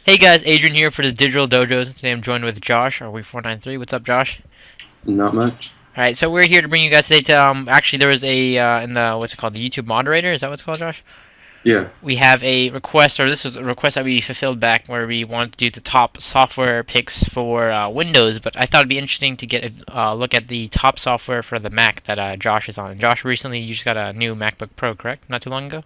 Hey guys, Adrian here for the Digital Dojos. Today I'm joined with Josh, our We493. What's up, Josh? Not much. All right, so we're here to bring you guys today to actually there was a in the what's it called, the YouTube moderator. Is that what's called, Josh? Yeah. We have a request, or this was a request that we fulfilled back where we wanted to do the top software picks for Windows, but I thought it'd be interesting to get a look at the top software for the Mac that Josh is on. And Josh, recently you just got a new MacBook Pro, correct? Not too long ago.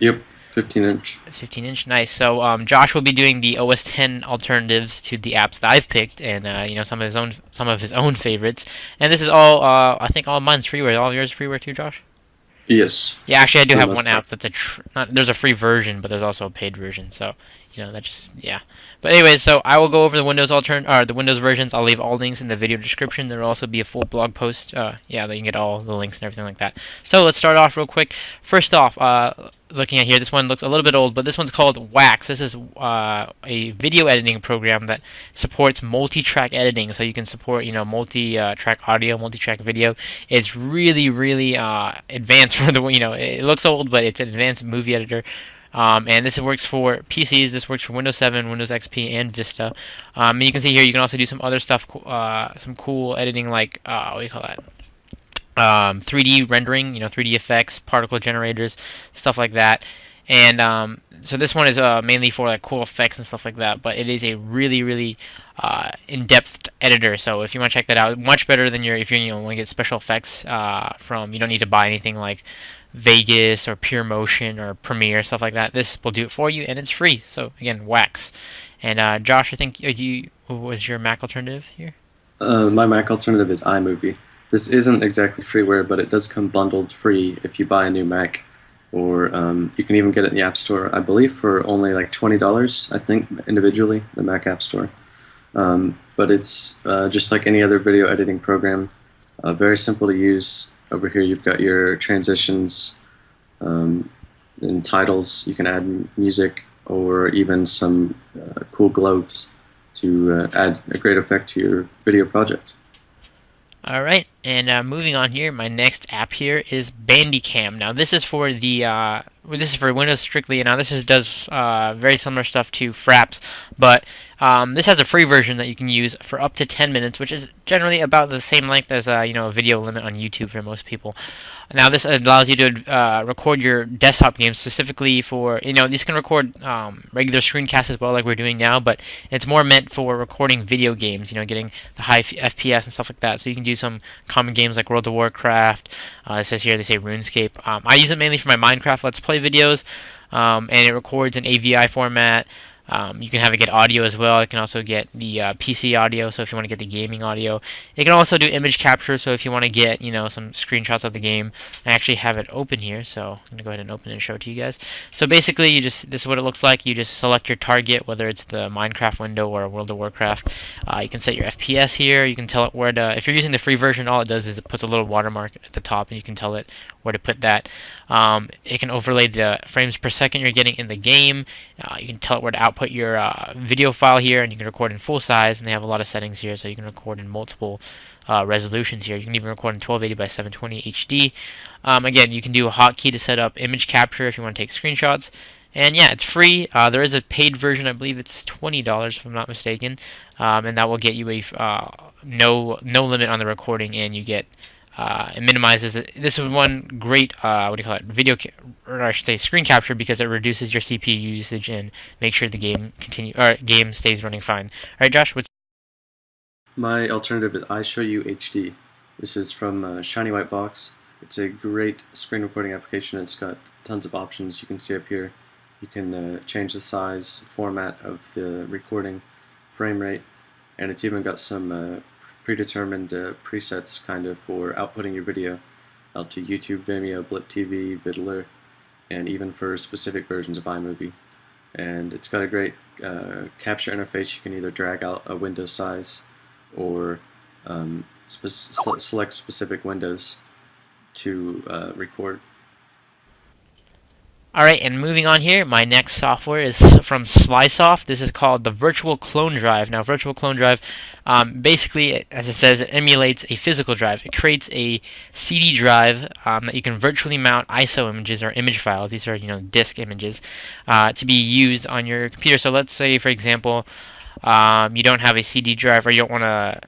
Yep. 15-inch. 15-inch, nice. So Josh will be doing the OS 10 alternatives to the apps that I've picked, and some of his own favorites. And this is all I think all mine's freeware. All of yours freeware too, Josh? Yes. Yeah, actually I do For the have one most part. app that's there's a free version, but there's also a paid version. So that just yeah. But anyways, so I will go over the Windows versions. I'll leave all links in the video description. There will also be a full blog post. Yeah, that you can get all the links and everything like that. So let's start off real quick. First off, looking at here, this one looks a little bit old, but this one's called Wax. This is a video editing program that supports multi-track editing, so you can support multi-track audio, multi-track video. It's really, really advanced for the it looks old, but it's an advanced movie editor. And this works for PCs. This works for Windows 7, Windows XP, and Vista. And you can see here, you can also do some other stuff, some cool editing like what do you call that? 3D rendering, 3D effects, particle generators, stuff like that. And so this one is mainly for like cool effects and stuff like that. But it is a really, really in-depth editor. So if you want to check that out, much better than if you want to get special effects from. You don't need to buy anything like Vegas or Pure Motion or Premiere, stuff like that. This will do it for you, and it's free. So again, Wax. And Josh, I think what was your Mac alternative here? My Mac alternative is iMovie. This isn't exactly freeware, but it does come bundled free if you buy a new Mac, or you can even get it in the App Store. I believe for only like $20. I think individually, the Mac App Store. But it's just like any other video editing program. Very simple to use. Over here, you've got your transitions um, and titles. You can add music or even some cool globes to add a great effect to your video project. All right, and moving on here, my next app here is Bandicam. Now this is for this is for Windows strictly. Now does very similar stuff to Fraps, but this has a free version that you can use for up to 10 minutes, which is generally about the same length as a video limit on YouTube for most people. Now this allows you to record your desktop games specifically for these can record regular screencasts as well, like we're doing now, but it's more meant for recording video games. Getting the high FPS and stuff like that. So you can do some common games like World of Warcraft. It says here they say RuneScape. I use it mainly for my Minecraft Let's Play videos, and it records in AVI format. You can have it get audio as well. It can also get the PC audio, so if you want to get the gaming audio. It can also do image capture, so if you want to get some screenshots of the game. I actually have it open here, so I'm going to go ahead and open it and show it to you guys. So basically, this is what it looks like. You just select your target, whether it's the Minecraft window or World of Warcraft. You can set your FPS here. You can tell it where to, if you're using the free version, all it does is it puts a little watermark at the top, and you can tell it where to put that. It can overlay the frames per second you're getting in the game. You can tell it where to output your video file here, and you can record in full size, and they have a lot of settings here, so you can record in multiple resolutions here. You can even record in 1280 by 720 HD. Again, you can do a hotkey to set up image capture if you want to take screenshots. And yeah, it's free. There is a paid version. I believe it's $20 if I'm not mistaken, and that will get you a no limit on the recording, and you get it minimizes it. This is one great what do you call it, or I should say screen capture, because it reduces your CPU usage and makes sure the game stays running fine. All right, Josh, what's My alternative is iShowU HD. This is from Shiny White Box. It's a great screen recording application. It's got tons of options. You can see up here. You can change the size, format of the recording, frame rate, and it's even got some predetermined presets kind of for outputting your video out to YouTube, Vimeo, Blip TV, Vidler, and even for specific versions of iMovie. And it's got a great capture interface. You can either drag out a window size or select specific windows to record. Alright, and moving on here, my next software is from SliceOff. This is called the Virtual Clone Drive. Now, Virtual Clone Drive, basically, as it says, it emulates a physical drive. It creates a CD drive that you can virtually mount ISO images or image files. These are, disk images to be used on your computer. So let's say, for example, you don't have a CD drive, or you don't want to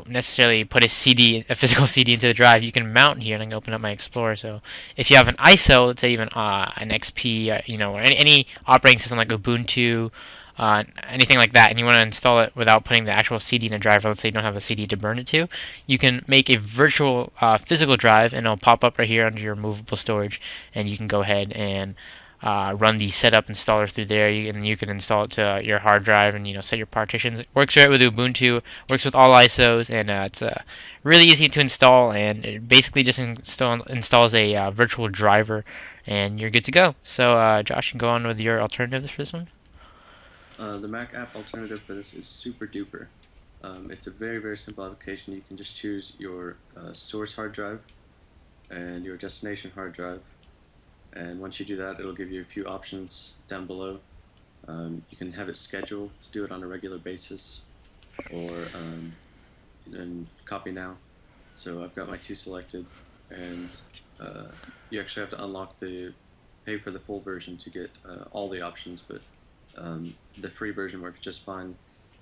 necessarily put a physical CD into the drive. You can mount here, and I'm gonna open up my Explorer. So if you have an ISO, let's say even an XP, or any operating system like Ubuntu, anything like that, and you want to install it without putting the actual CD in a drive, or let's say you don't have a CD to burn it to, you can make a virtual physical drive, and it'll pop up right here under your movable storage, and you can go ahead and run the setup installer through there, and you can install it to your hard drive and set your partitions. It works right with Ubuntu, works with all ISOs, and it's really easy to install, and it basically just installs a virtual driver, and you're good to go. So Josh, you can go on with your alternative for this one. The Mac app alternative for this is Super Duper. It's a very, very simple application. You can just choose your source hard drive and your destination hard drive. And once you do that, it'll give you a few options down below. You can have it scheduled to do it on a regular basis, or then copy now. So I've got my two selected, and you actually have to pay for the full version to get all the options, but the free version works just fine.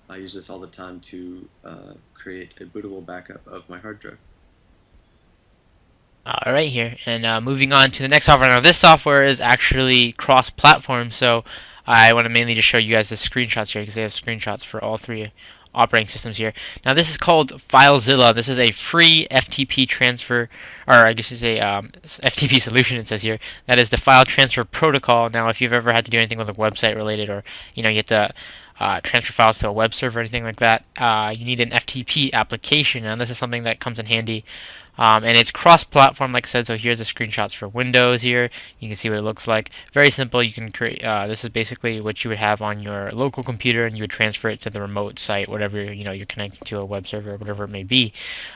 I use this all the time to create a bootable backup of my hard drive. Alright here, and moving on to the next software. Now this software is actually cross-platform, so I want to mainly just show you guys the screenshots here, because they have screenshots for all three operating systems here. Now this is called FileZilla. This is a free FTP transfer, or I guess it's a FTP solution, it says here. That is the file transfer protocol. Now if you've ever had to do anything with a website related, or you have to transfer files to a web server or anything like that, you need an FTP application, and this is something that comes in handy. And it's cross-platform, like I said. So here's the screenshots for Windows here. You can see what it looks like. Very simple. You can create. This is basically what you would have on your local computer, and you would transfer it to the remote site, whatever you're connected to, a web server, or whatever it may be.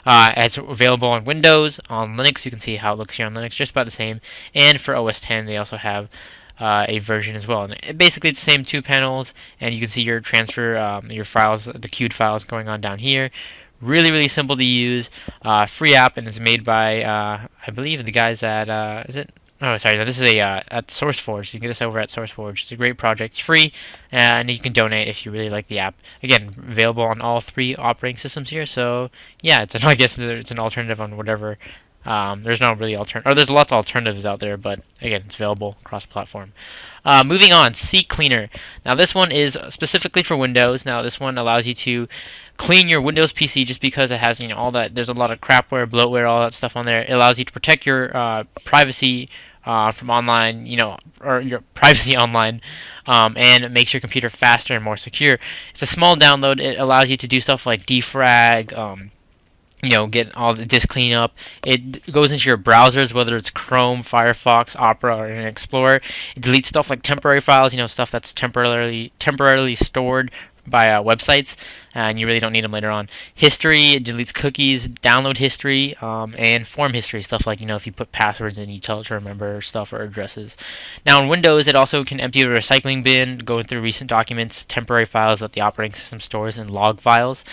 It's available on Windows, on Linux. You can see how it looks here on Linux, just about the same. And for OS 10, they also have a version as well. And basically, it's the same two panels, and you can see your transfer, your files, the queued files going on down here. Really, really simple to use. Free app, and it's made by, I believe, the guys at, is it? Oh, sorry, no, this is at SourceForge. So you can get this over at SourceForge. It's a great project. It's free, and you can donate if you really like the app. Again, available on all three operating systems here. So yeah, I guess it's an alternative on whatever. There's no really there's lots of alternatives out there, but again, it's available cross-platform. Moving on, CCleaner. Now this one is specifically for Windows. Now this one allows you to clean your Windows PC, just because it has all that. There's a lot of crapware, bloatware, all that stuff on there. It allows you to protect your privacy from online, or your privacy online, and it makes your computer faster and more secure. It's a small download. It allows you to do stuff like defrag. Get all the disk cleanup. It goes into your browsers, whether it's Chrome, Firefox, Opera, or an Explorer. It deletes stuff like temporary files, stuff that's temporarily stored by websites, and you really don't need them later on. History, it deletes cookies, download history, and form history, stuff like, if you put passwords in, you tell it to remember stuff or addresses. Now in Windows, it also can empty a recycling bin, go through recent documents, temporary files that the operating system stores, and log files.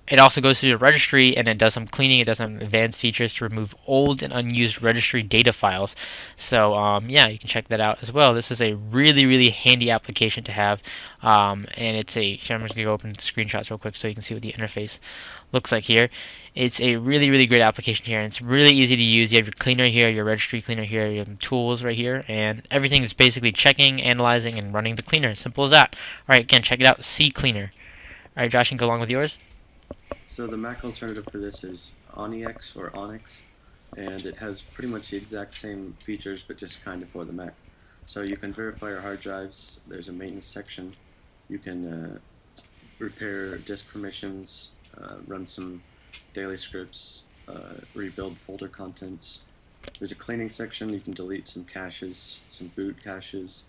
It also goes through the registry, and it does some cleaning. It does some advanced features to remove old and unused registry data files. So yeah, you can check that out as well. This is a really, really handy application to have, and it's I'm just going to go open the screenshots real quick so you can see what the interface looks like here. It's a really, really great application here, and it's really easy to use. You have your cleaner here, your registry cleaner here, you have tools right here, and everything is basically checking, analyzing, and running the cleaner. Simple as that. Alright, again, check it out, CCleaner. Alright, Josh, you can go along with yours. So the Mac alternative for this is Onyx, and it has pretty much the exact same features, but just kind of for the Mac. So you can verify your hard drives. There's a maintenance section. You can repair disk permissions, run some daily scripts, rebuild folder contents. There's a cleaning section. You can delete some caches, some boot caches,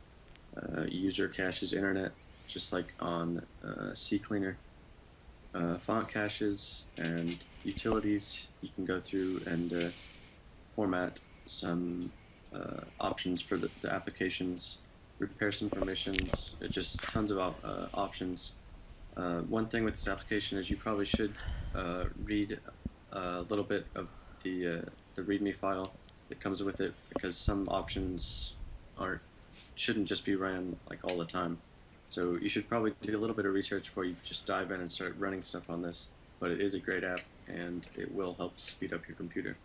user caches, internet, just like on CCleaner. Font caches and utilities. You can go through and format some options for the applications, repair some permissions, just tons of options. One thing with this application is you probably should read a little bit of the README file that comes with it, because some options aren't shouldn't just be ran like all the time. So you should probably do a little bit of research before you just dive in and start running stuff on this. But it is a great app, and it will help speed up your computer.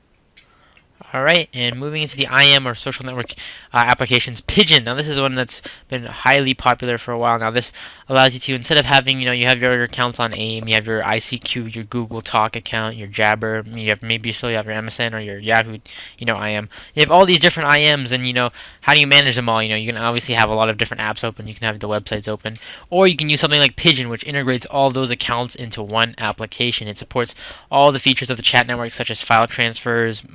Alright, and moving into the IM or social network applications, Pigeon. Now this is one that's been highly popular for a while now. This allows you to, instead of having, you have your accounts on AIM, you have your ICQ, your Google Talk account, your Jabber, you have maybe still you have your MSN or your Yahoo, IM. You have all these different IMs, and how do you manage them all? You can obviously have a lot of different apps open. You can have the websites open, or you can use something like Pigeon, which integrates all of those accounts into one application. It supports all the features of the chat network, such as file transfers,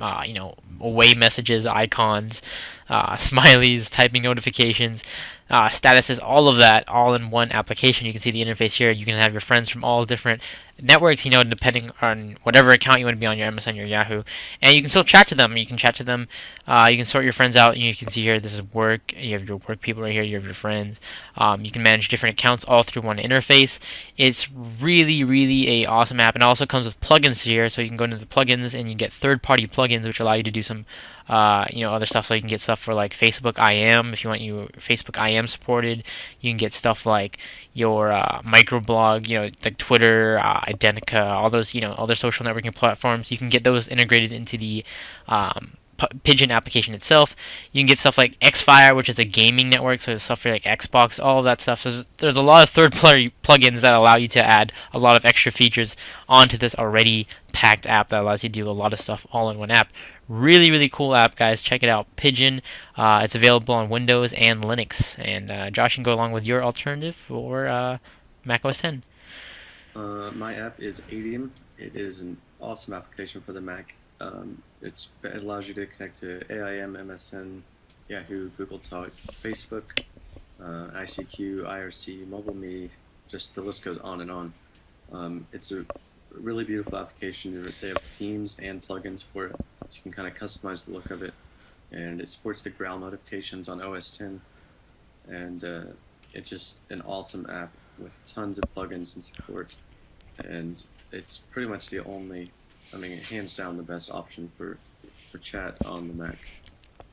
away messages, icons, smileys, typing notifications, statuses, all of that, all in one application. You can see the interface here. You can have your friends from all different networks, depending on whatever account you want to be on, your MSN, your Yahoo, and you can still chat to them. You can chat to them. You can sort your friends out. You can see here, this is work. You have your work people right here. You have your friends. You can manage different accounts all through one interface. It's really, really a awesome app, and it also comes with plugins here. So you can go into the plugins and you get third-party plugins, which allow you to do some other stuff. So you can get stuff for like Facebook IM if you want your Facebook IM supported. You can get stuff like your microblog, like Twitter, Identica, all those, other social networking platforms. You can get those integrated into the Pigeon application itself. You can get stuff like Xfire, which is a gaming network, so stuff for like Xbox, all of that stuff. So there's a lot of third-party plugins that allow you to add a lot of extra features onto this already packed app that allows you to do a lot of stuff all in one app. Really, really cool app, guys. Check it out, Pigeon. It's available on Windows and Linux. And Josh, you can go along with your alternative for Mac OS X. My app is Adium. It is an awesome application for the Mac. It allows you to connect to AIM, MSN, Yahoo, Google Talk, Facebook, ICQ, IRC, MobileMe, just the list goes on and on. It's a really beautiful application. They have themes and plugins for it, so you can kind of customize the look of it. And it supports the growl notifications on OS X. And it's just an awesome app with tons of plugins and support. And it's pretty much the only, hands down the best option for chat on the Mac.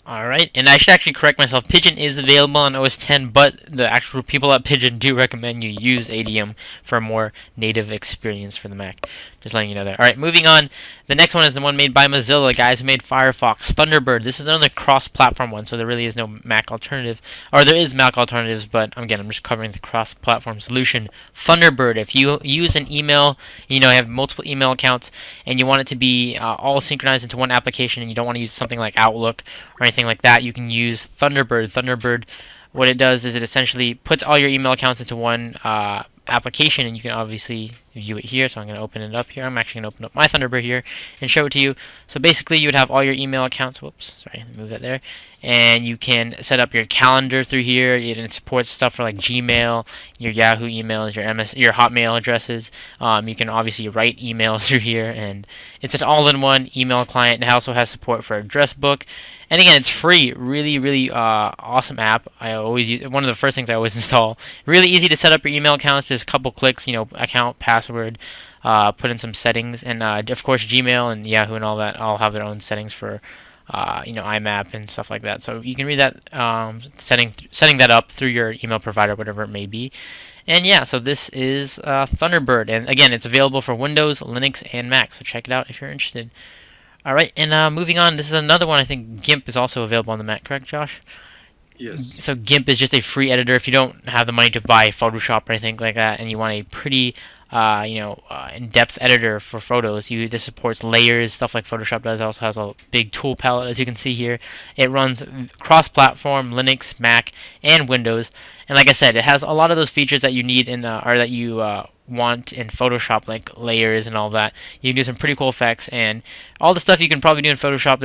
Alright, and I should actually correct myself. Pigeon is available on OS X, but the actual people at Pigeon do recommend you use ADM for a more native experience for the Mac. Just letting you know there. Alright, moving on. The next one is the one made by Mozilla, guys, who made Firefox. Thunderbird. This is another cross-platform one, so there really is no Mac alternative. Or there is Mac alternatives, but again, I'm just covering the cross-platform solution. Thunderbird. If you use an email, have multiple email accounts, and you want it to be all synchronized into one application, and you don't want to use something like Outlook or anything like that, you can use Thunderbird. Thunderbird, what it does is it essentially puts all your email accounts into one application, and you can obviously view it here. So I'm going to open it up here. I'm actually going to open up my Thunderbird here and show it to you. So basically, you would have all your email accounts. Whoops, sorry, move that there. And you can set up your calendar through here. It supports stuff for like Gmail, your Yahoo emails, your Hotmail addresses. You can obviously write emails through here, and it's an all-in-one email client. It also has support for address book. And again, it's free. Really, really awesome app. I always use one of the first things I always install. Really easy to set up your email accounts. Just a couple clicks. Account, password, put in some settings, and of course Gmail and Yahoo and all that all have their own settings for IMAP and stuff like that. So you can read that setting that up through your email provider, whatever it may be. And yeah, so this is Thunderbird, and again, it's available for Windows, Linux, and Mac. So check it out if you're interested. Alright, and moving on, this is another one. I think GIMP is also available on the Mac, correct, Josh? Yes. So GIMP is just a free editor. If you don't have the money to buy Photoshop or anything like that, and you want a pretty, in-depth editor for photos, this supports layers, stuff like Photoshop does. It also has a big tool palette, as you can see here. It runs cross-platform, Linux, Mac, and Windows. And like I said, it has a lot of those features that you need or that you want in Photoshop, like layers and all that. You can do some pretty cool effects, and all the stuff you can probably do in Photoshop.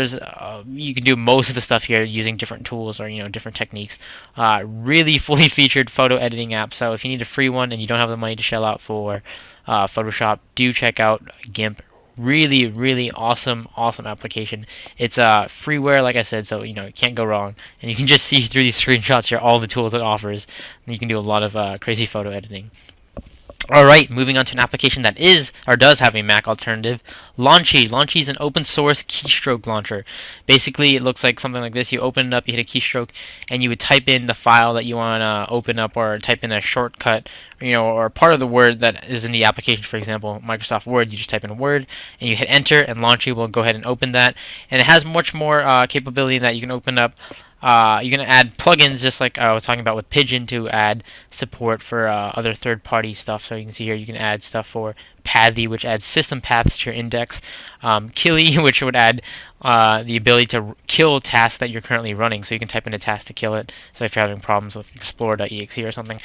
You can do most of the stuff here using different tools or different techniques. Really fully featured photo editing app. So if you need a free one and you don't have the money to shell out for Photoshop, do check out GIMP. Really awesome application. It's freeware, like I said, so you know, it can't go wrong. And you can just see through these screenshots here all the tools it offers, and you can do a lot of crazy photo editing. Alright, moving on to an application that is, or does have a Mac alternative, Launchy. Launchy is an open source keystroke launcher. Basically, it looks like something like this. You open it up, you hit a keystroke, and you would type in the file that you want to open up, or type in a shortcut, you know, or part of the word that is in the application. For example, Microsoft Word, you just type in Word, and you hit enter, and Launchy will go ahead and open that. And it has much more capability that you can open up. You can add plugins, just like I was talking about with Pigeon, to add support for other third-party stuff. So you can see here you can add stuff for Pathy, which adds system paths to your index. Killy, which would add the ability to kill tasks that you're currently running. So you can type in a task to kill it. So if you're having problems with Explorer.exe or something.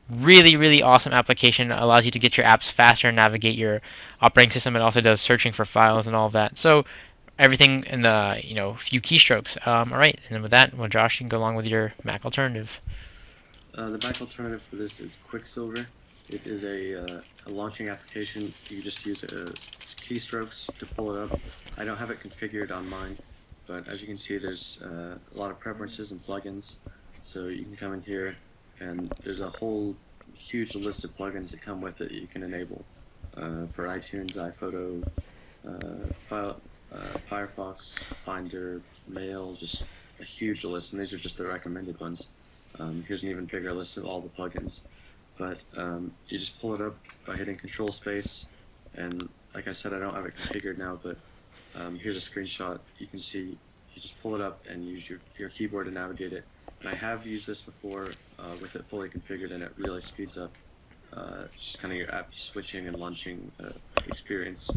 Really awesome application. It allows you to get your apps faster and navigate your operating system. It also does searching for files and all of that. So everything in the, you know, few keystrokes. Alright, and with that, well, Josh, you can go along with your Mac alternative. The Mac alternative for this is Quicksilver. It is a launching application. You just use keystrokes to pull it up. I don't have it configured on mine, but as you can see, there's a lot of preferences and plugins. So you can come in here, and there's a whole huge list of plugins that come with it that you can enable for iTunes, iPhoto, Firefox, Finder, Mail, just a huge list, and these are just the recommended ones. Here's an even bigger list of all the plugins. But you just pull it up by hitting Control Space, and like I said, I don't have it configured now, but here's a screenshot. You can see you just pull it up and use your keyboard to navigate it. And I have used this before with it fully configured, and it really speeds up just kind of your app switching and launching experience.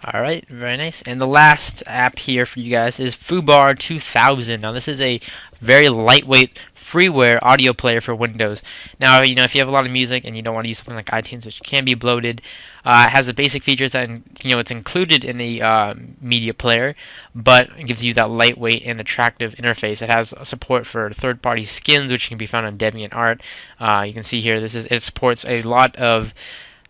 Alright, very nice. And the last app here for you guys is Fubar 2000. Now, this is a very lightweight freeware audio player for Windows. Now, you know, if you have a lot of music and you don't want to use something like iTunes, which can be bloated, it has the basic features that, you know, it's included in the media player, but it gives you that lightweight and attractive interface. It has support for third-party skins, which can be found on DeviantArt. You can see here, it supports a lot of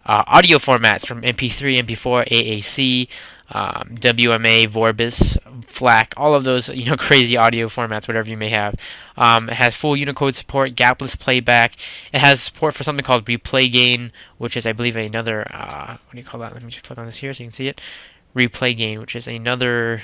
audio formats from MP3, MP4, AAC, WMA, Vorbis, FLAC, all of those, you know, crazy audio formats, whatever you may have. It has full Unicode support, gapless playback. It has support for something called Replay Gain, which is, I believe, another, what do you call that? Let me just click on this here so you can see it. Replay Gain, which is another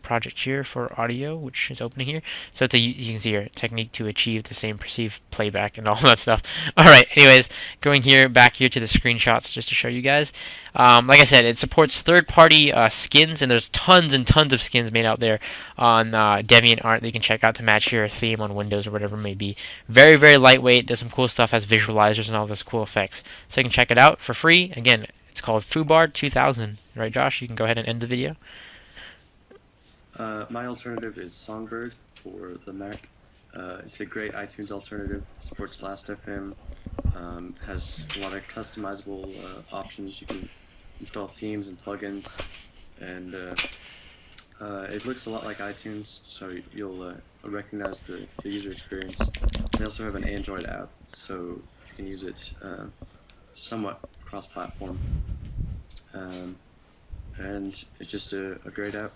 project here for audio, which is opening here. So it's you can see here, technique to achieve the same perceived playback and all that stuff. Alright, anyways, going back here to the screenshots just to show you guys. Like I said, it supports third-party skins, and there's tons and tons of skins made out there on DeviantArt that you can check out to match your theme on Windows or whatever it may be. Very lightweight, does some cool stuff, has visualizers and all those cool effects. So you can check it out for free. Again, it's called Fubar 2000. Right, Josh? You can go ahead and end the video. My alternative is Songbird for the Mac. It's a great iTunes alternative. It supports Last.fm. Has a lot of customizable options. You can install themes and plugins, and it looks a lot like iTunes, so you'll recognize the user experience. They also have an Android app, so you can use it somewhat cross-platform, and it's just a great app.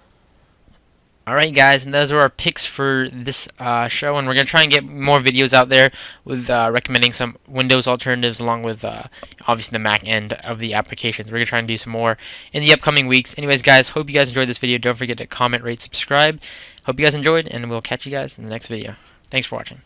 Alright guys, and those are our picks for this show, and we're going to try and get more videos out there with recommending some Windows alternatives along with obviously the Mac end of the applications. We're going to try and do some more in the upcoming weeks. Anyways guys, hope you guys enjoyed this video. Don't forget to comment, rate, subscribe. Hope you guys enjoyed, and we'll catch you guys in the next video. Thanks for watching.